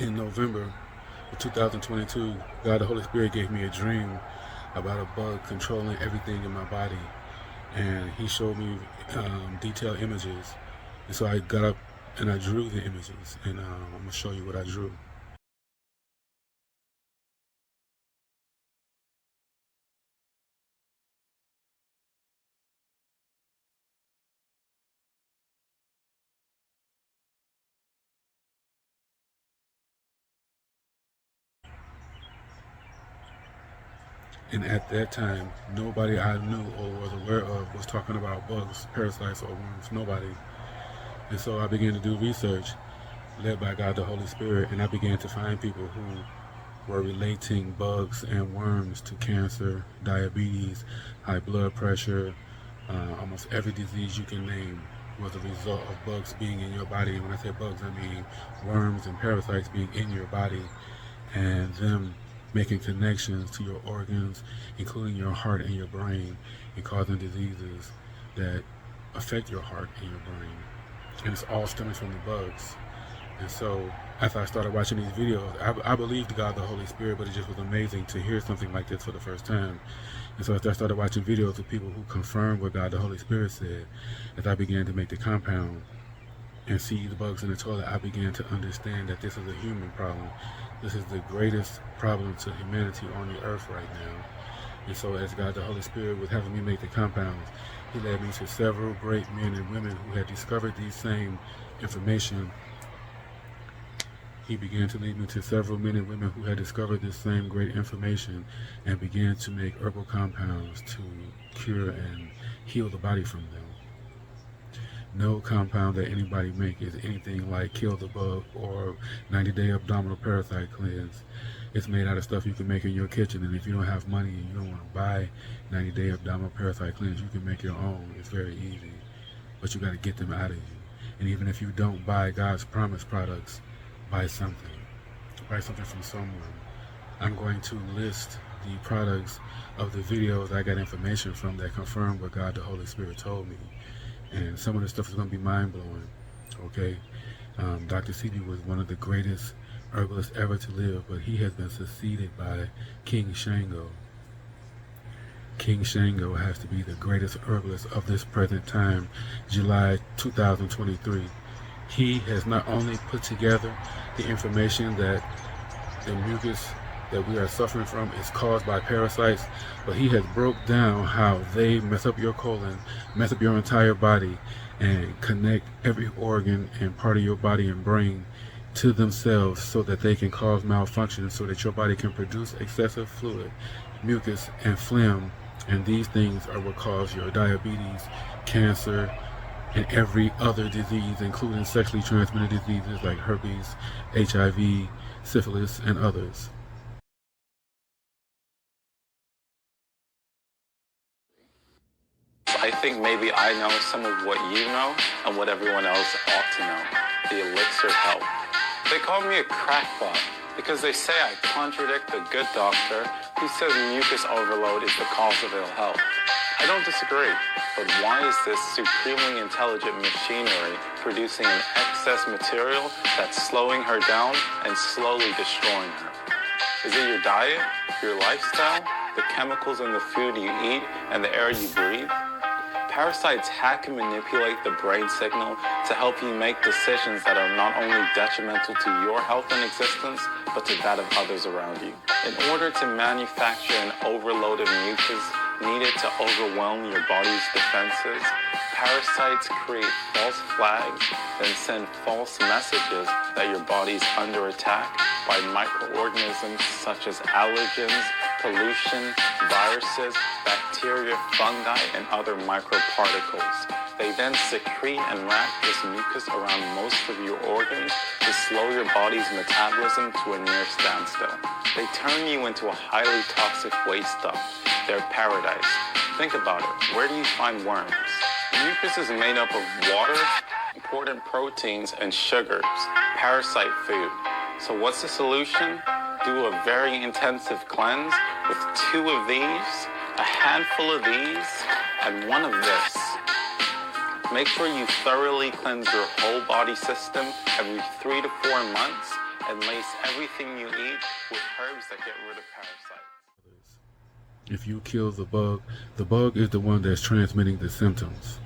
In November of 2022, God the Holy Spirit gave me a dream about a bug controlling everything in my body, and He showed me detailed images. And so I got up and I drew the images, and I'm gonna show you what I drew. And at that time, nobody I knew or was aware of was talking about bugs, parasites, or worms. Nobody. And so I began to do research, led by God the Holy Spirit, and I began to find people who were relating bugs and worms to cancer, diabetes, high blood pressure, almost every disease you can name was a result of bugs being in your body. And when I say bugs, I mean worms and parasites being in your body and them making connections to your organs, including your heart and your brain, and causing diseases that affect your heart and your brain. And it's all stemming from the bugs. And so, as I started watching these videos, I believed God the Holy Spirit, but it just was amazing to hear something like this for the first time. And so, as I started watching videos of people who confirmed what God the Holy Spirit said, as I began to make the compound and see the bugs in the toilet, I began to understand that this is a human problem. This is the greatest problem to humanity on the earth right now. And so, as God the Holy Spirit was having me make the compounds, He led me to several great men and women who had discovered these same information. He began to lead me to several men and women who had discovered this same great information and began to make herbal compounds to cure and heal the body from them. No compound that anybody make is anything like Kill the Bug or 90-Day Abdominal Parasite Cleanse. It's made out of stuff you can make in your kitchen, and if you don't have money and you don't want to buy 90-Day Abdominal Parasite Cleanse, you can make your own. It's very easy, but you got to get them out of you. And even if you don't buy God's promised products, buy something. Buy something from someone. I'm going to list the products of the videos I got information from that confirm what God the Holy Spirit told me. And some of the stuff is going to be mind-blowing. Okay? Dr. Sebi was one of the greatest herbalists ever to live, but he has been succeeded by King Shango. King Shango has to be the greatest herbalist of this present time, July 2023. He has not only put together the information that the mucus that we are suffering from is caused by parasites, but he has broke down how they mess up your colon, mess up your entire body, and connect every organ and part of your body and brain to themselves so that they can cause malfunction, so that your body can produce excessive fluid, mucus, and phlegm. And these things are what cause your diabetes, cancer, and every other disease, including sexually transmitted diseases like herpes, HIV, syphilis, and others. I think maybe I know some of what you know and what everyone else ought to know. The elixir health. They call me a crackpot because they say I contradict the good doctor who says mucus overload is the cause of ill health. I don't disagree, but why is this supremely intelligent machinery producing an excess material that's slowing her down and slowly destroying her? Is it your diet, your lifestyle, the chemicals in the food you eat, and the air you breathe? Parasites hack and manipulate the brain signal to help you make decisions that are not only detrimental to your health and existence, but to that of others around you. In order to manufacture an overload of mucus needed to overwhelm your body's defenses, parasites create false flags, then send false messages that your body's under attack by microorganisms such as allergens, pollution, viruses, bacteria, fungi, and other microparticles. They then secrete and wrap this mucus around most of your organs to slow your body's metabolism to a near standstill. They turn you into a highly toxic waste dump, their paradise. Think about it. Where do you find worms? Mucus is made up of water, important proteins, and sugars, parasite food. So what's the solution? Do a very intensive cleanse with 2 of these, a handful of these, and 1 of this. Make sure you thoroughly cleanse your whole body system every 3 to 4 months and lace everything you eat with herbs that get rid of parasites. If you kill the bug is the one that's transmitting the symptoms.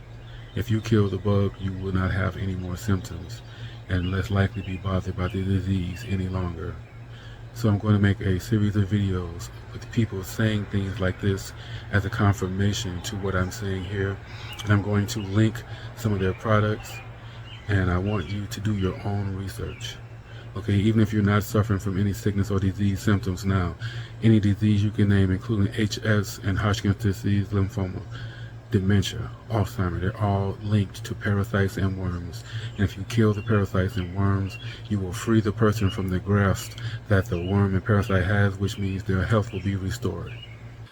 If you kill the bug, you will not have any more symptoms and less likely be bothered by the disease any longer. So I'm going to make a series of videos with people saying things like this as a confirmation to what I'm saying here. And I'm going to link some of their products, and I want you to do your own research. Okay, even if you're not suffering from any sickness or disease symptoms now, any disease you can name, including HS and Hodgkin's disease, lymphoma, dementia, Alzheimer's, they're all linked to parasites and worms. And if you kill the parasites and worms, you will free the person from the grasp that the worm and parasite has, which means their health will be restored.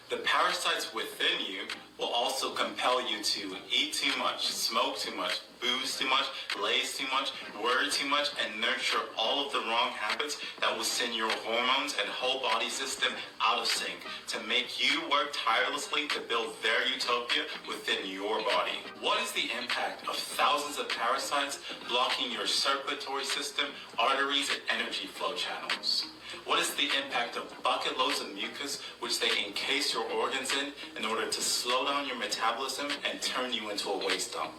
The parasites within you will also compel you to eat too much, smoke too much, booze too much, laze too much, worry too much, and nurture all of the wrong habits that will send your hormones and whole body system out of sync to make you work tirelessly to build their utopia within your body. What is the impact of thousands of parasites blocking your circulatory system, arteries, and energy flow channels? What is the impact of bucket loads of mucus which they encase your organs in order to slow down your metabolism and turn you into a waste dump?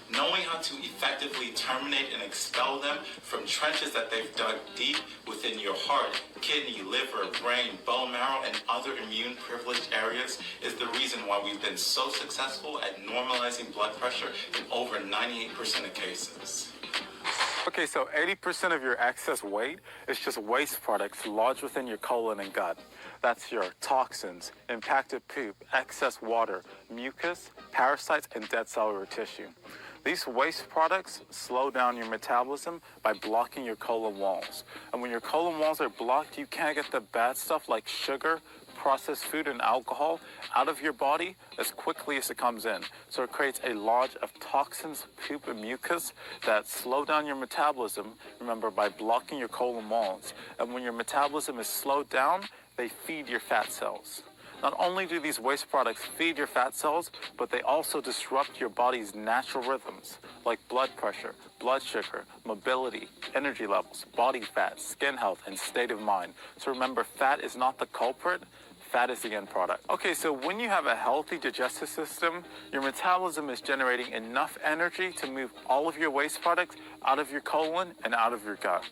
Knowing how to effectively terminate and expel them from trenches that they've dug deep within your heart, kidney, liver, brain, bone marrow, and other immune privileged areas is the reason why we've been so successful at normalizing blood pressure in over 98% of cases. Okay, so 80% of your excess weight is just waste products lodged within your colon and gut. That's your toxins, impacted poop, excess water, mucus, parasites, and dead cellular tissue. These waste products slow down your metabolism by blocking your colon walls. And when your colon walls are blocked, you can't get the bad stuff like sugar, processed food, and alcohol out of your body as quickly as it comes in. So it creates a lodge of toxins, poop, and mucus that slow down your metabolism, remember, by blocking your colon walls. And when your metabolism is slowed down, they feed your fat cells. Not only do these waste products feed your fat cells, but they also disrupt your body's natural rhythms, like blood pressure, blood sugar, mobility, energy levels, body fat, skin health, and state of mind. So remember, fat is not the culprit. Fat is the end product. Okay, so when you have a healthy digestive system, your metabolism is generating enough energy to move all of your waste products out of your colon and out of your gut.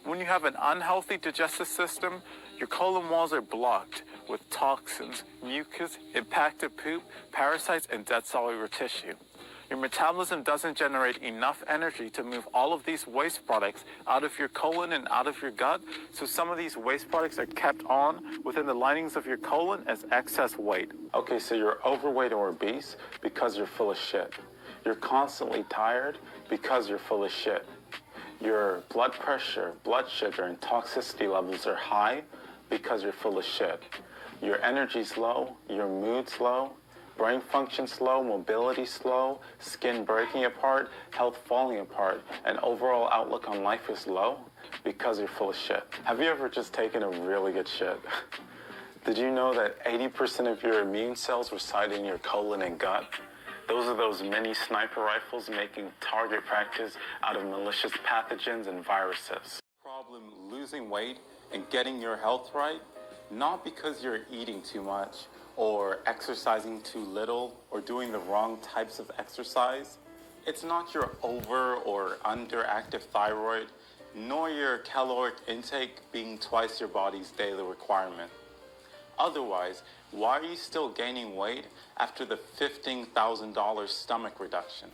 When you have an unhealthy digestive system, your colon walls are blocked with toxins, mucus, impacted poop, parasites, and dead cellular tissue. Your metabolism doesn't generate enough energy to move all of these waste products out of your colon and out of your gut, so some of these waste products are kept on within the linings of your colon as excess weight. Okay, so you're overweight or obese because you're full of shit. You're constantly tired because you're full of shit. Your blood pressure, blood sugar, and toxicity levels are high because you're full of shit. Your energy's low, your mood's low, brain function's low, mobility slow, skin breaking apart, health falling apart, and overall outlook on life is low because you're full of shit. Have you ever just taken a really good shit? Did you know that 80% of your immune cells reside in your colon and gut? Those are those mini sniper rifles making target practice out of malicious pathogens and viruses. Problem losing weight and getting your health right? Not because you're eating too much or exercising too little or doing the wrong types of exercise. It's not your over or underactive thyroid, nor your caloric intake being twice your body's daily requirement. Otherwise, why are you still gaining weight after the $15,000 stomach reduction?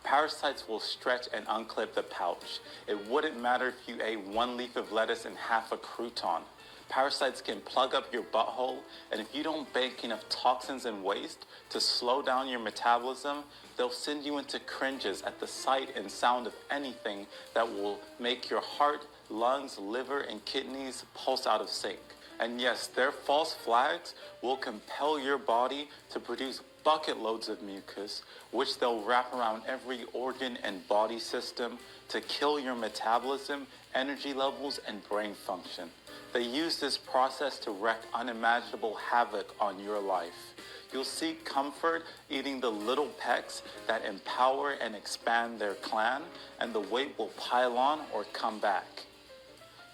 Parasites will stretch and unclip the pouch. It wouldn't matter if you ate 1 leaf of lettuce and half a crouton. Parasites can plug up your butthole, and if you don't bake enough toxins and waste to slow down your metabolism, they'll send you into cringes at the sight and sound of anything that will make your heart, lungs, liver, and kidneys pulse out of sync. And yes, their false flags will compel your body to produce bucket loads of mucus, which they'll wrap around every organ and body system to kill your metabolism, energy levels, and brain function. They use this process to wreak unimaginable havoc on your life. You'll seek comfort eating the little pecks that empower and expand their clan, and the weight will pile on or come back.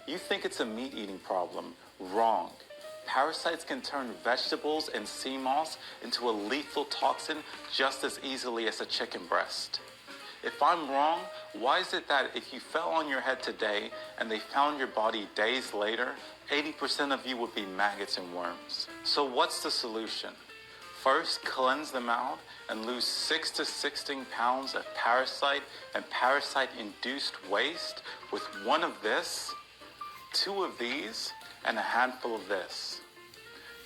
You think it's a meat-eating problem. Wrong. Parasites can turn vegetables and sea moss into a lethal toxin just as easily as a chicken breast. If I'm wrong, why is it that if you fell on your head today and they found your body days later, 80% of you would be maggots and worms? So what's the solution? First, cleanse them out and lose 6 to 16 pounds of parasite and parasite-induced waste with one of this, 2 of these, and a handful of this.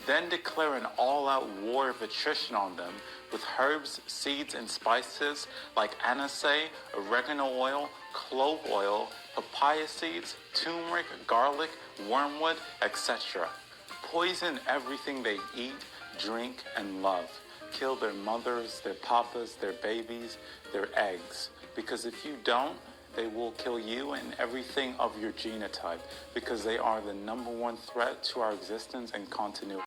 Then declare an all-out war of attrition on them with herbs, seeds, and spices like anise, oregano oil, clove oil, papaya seeds, turmeric, garlic, wormwood, etc. Poison everything they eat, drink, and love. Kill their mothers, their papas, their babies, their eggs. Because if you don't, they will kill you and everything of your genotype because they are the #1 threat to our existence and continuity.